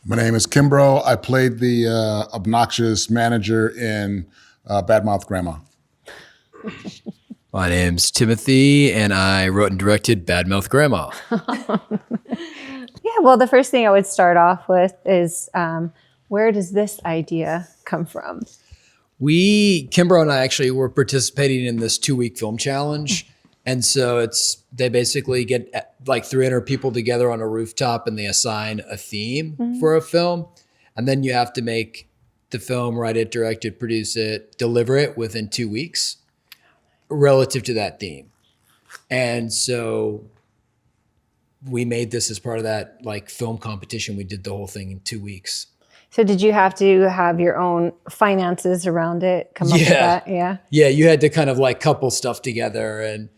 My name is Kimbrough. I played the obnoxious manager in Badmouth Grandma. My name's Timothy, and I wrote and directed Badmouth Grandma. Yeah, well, the first thing I would start off with is where does this idea come from? Kimbrough and I actually were participating in this 2-week film challenge. And so they basically get like 300 people together on a rooftop and they assign a theme for a film. And then you have to make the film, write it, direct it, produce it, deliver it within 2 weeks relative to that theme. And so we made this as part of that like film competition. We did the whole thing in 2 weeks. So did you have to have your own finances around it, come up with that? Yeah. Yeah, you had to kind of like couple stuff together and,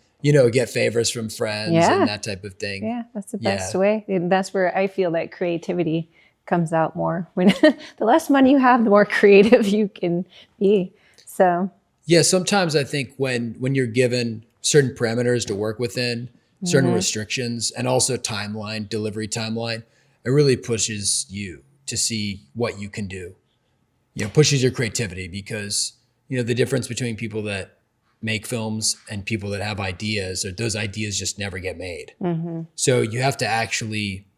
get favors from friends and that type of thing. Yeah, that's the best way. And that's where I feel that creativity comes out more. When the less money you have, the more creative you can be. So yeah, sometimes I think when you're given certain parameters to work within, certain restrictions, and also delivery timeline, it really pushes you to see what you can do. Pushes your creativity because, the difference between people that make films and people that have ideas, or those ideas just never get made. So you have to actually,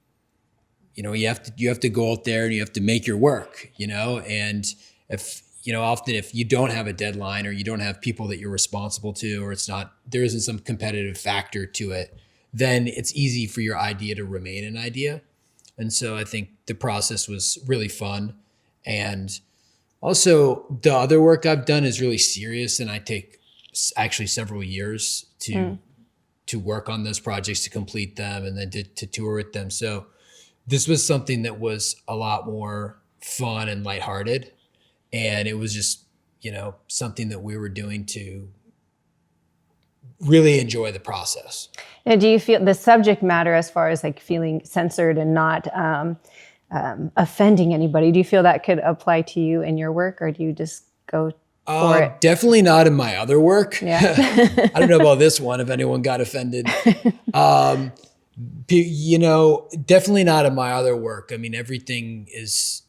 you have to go out there and you have to make your work, and if, often if you don't have a deadline or you don't have people that you're responsible to, or there isn't some competitive factor to it, then it's easy for your idea to remain an idea. And so I think the process was really fun. And also the other work I've done is really serious, and I take actually several years to work on those projects, to complete them, and then to tour with them. So this was something that was a lot more fun and lighthearted. And it was just, something that we were doing to really enjoy the process. And do you feel the subject matter, as far as like feeling censored and not offending anybody, do you feel that could apply to you in your work, or do you just go for it? Definitely not in my other work. Yeah. I don't know about this one, if anyone got offended. Definitely not in my other work. I mean, everything is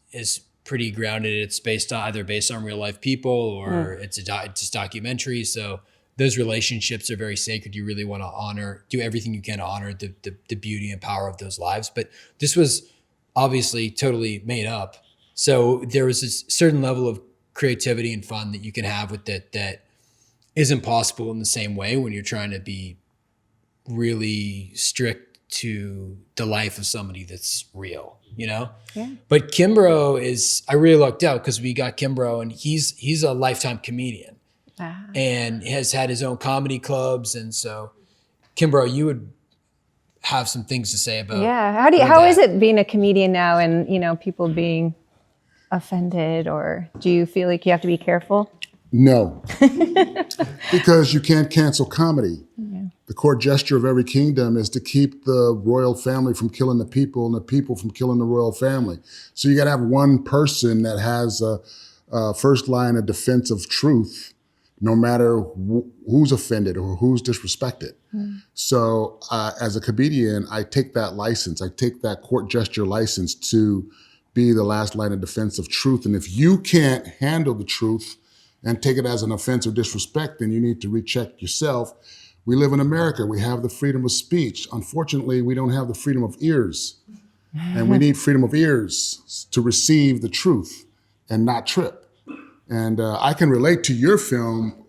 pretty grounded. It's either based on real life people, or it's just documentary. So those relationships are very sacred. You really want to do everything you can to honor the beauty and power of those lives. But this was obviously totally made up. So there was this certain level of creativity and fun that you can have with it that isn't possible in the same way when you're trying to be really strict to the life of somebody that's real, Yeah. But Kimbrough I really lucked out because we got Kimbrough, and he's a lifetime comedian and has had his own comedy clubs. And so Kimbrough, you would have some things to say about. Yeah. How is it being a comedian now, and, people being offended, or do you feel like you have to be careful? No, because you can't cancel comedy. Yeah. The core gesture of every kingdom is to keep the royal family from killing the people and the people from killing the royal family. So you got to have one person that has a first line of defense of truth, no matter who's offended or who's disrespected. So as a comedian, I take that license. I take that court gesture license to be the last line of defense of truth. And if you can't handle the truth and take it as an offense or disrespect, then you need to recheck yourself. We live in America. We have the freedom of speech. Unfortunately, we don't have the freedom of ears. And we need freedom of ears to receive the truth and not trip. And I can relate to your film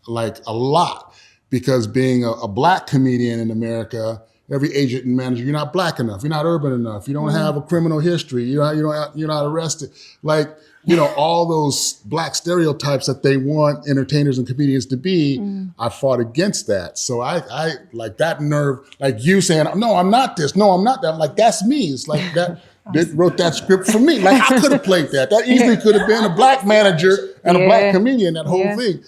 like a lot, because being a Black comedian in America, every agent and manager, you're not Black enough, you're not urban enough, you don't have a criminal history, you're not arrested. Like, all those Black stereotypes that they want entertainers and comedians to be, I fought against that. So I like that nerve, like you saying, no, I'm not this, no, I'm not that. I'm like, that's me. It's like that. Wrote that script for me. Like, I could have played that. That easily could have been a Black manager and a Black comedian, that whole thing.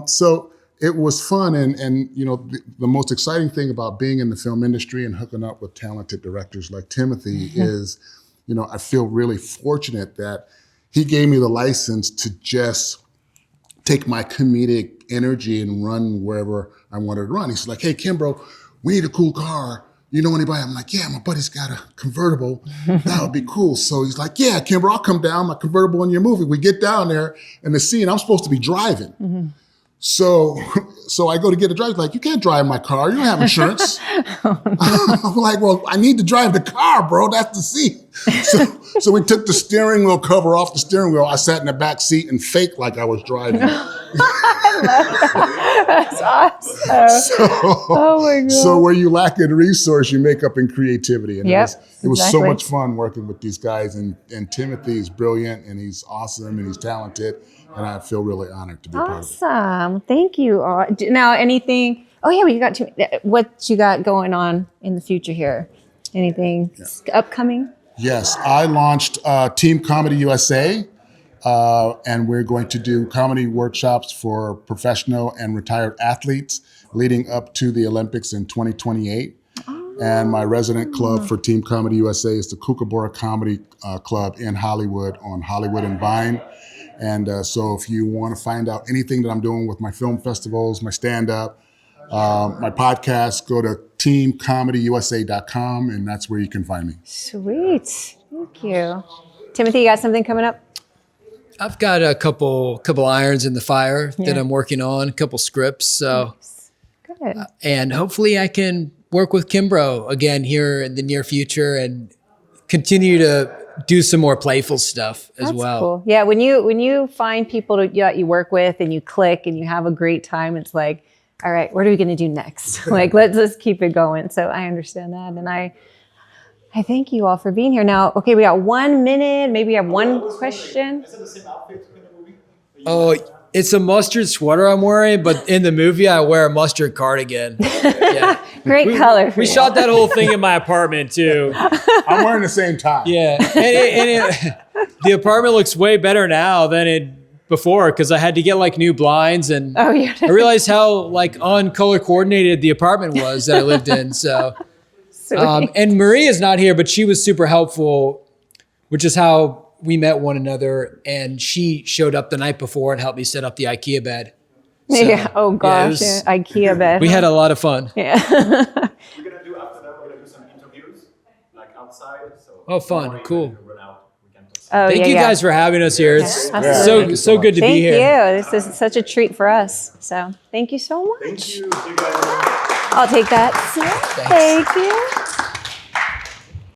So it was fun. And the most exciting thing about being in the film industry and hooking up with talented directors like Timothy is, I feel really fortunate that he gave me the license to just take my comedic energy and run wherever I wanted to run. He's like, hey, Kimbrough, we need a cool car. you know anybody? I'm like, yeah, my buddy's got a convertible. That would be cool. So he's like, yeah, Kimber, I'll come down, my convertible in your movie. We get down there and the scene, I'm supposed to be driving. Mm-hmm. So I go to get a driver. Like, you can't drive my car. You don't have insurance. Oh, no. I'm like, well, I need to drive the car, bro. That's the scene. So we took the steering wheel cover off the steering wheel. I sat in the back seat and faked like I was driving. That's awesome. Oh my God. So where you lack in resource, you make up in creativity. And Yep, it was so exactly. much fun working with these guys. And Timothy is brilliant and he's awesome and he's talented. And I feel really honored to be part of it. Awesome. Thank you. Now, anything? Oh yeah, what you got going on in the future here? Anything upcoming? Yes, I launched Team Comedy USA, and we're going to do comedy workshops for professional and retired athletes leading up to the Olympics in 2028. Oh. And my resident club for Team Comedy USA is the Kookaburra Comedy Club in Hollywood on Hollywood and Vine. And so if you want to find out anything that I'm doing with my film festivals, my stand-up, my podcast, go to teamcomedyusa.com, and that's where you can find me. Sweet. Thank you. Timothy, you got something coming up? I've got a couple irons in the fire that I'm working on, a couple scripts. So, Good. And hopefully I can work with Kimbro again here in the near future and continue to do some more playful stuff as That's well. cool. Yeah, when you find people that you work with and you click and you have a great time, it's like, all right, what are we going to do next? Like, let's keep it going. So I understand that, and I thank you all for being here. Now, okay, we got 1 minute. Maybe we have one question. Is it the same outfit in the movie? Oh, it's a mustard sweater I'm wearing, but in the movie I wear a mustard cardigan. Yeah. Great color. For We you. shot that whole thing in my apartment too. I'm wearing the same tie. Yeah. The apartment looks way better now than it before because I had to get like new blinds and Oh, yeah. I realized how like uncolor coordinated the apartment was that I lived in. So, Sweet. and Marie is not here, but she was super helpful, which is how we met one another. And she showed up the night before and helped me set up the IKEA bed. So, yeah. Oh gosh. it was- Yeah, IKEA bed. We had a lot of fun. Yeah. We're gonna do after that. We're gonna do some interviews, like outside. So Oh, fun. tomorrow Cool. evening we run out. We can talk. Oh, Thank yeah, you yeah. guys for having us here. It's absolutely. so good to Thank be here. you. This is such a treat for us. So thank you so much. Thank you. See you guys. I'll take that. Thank you.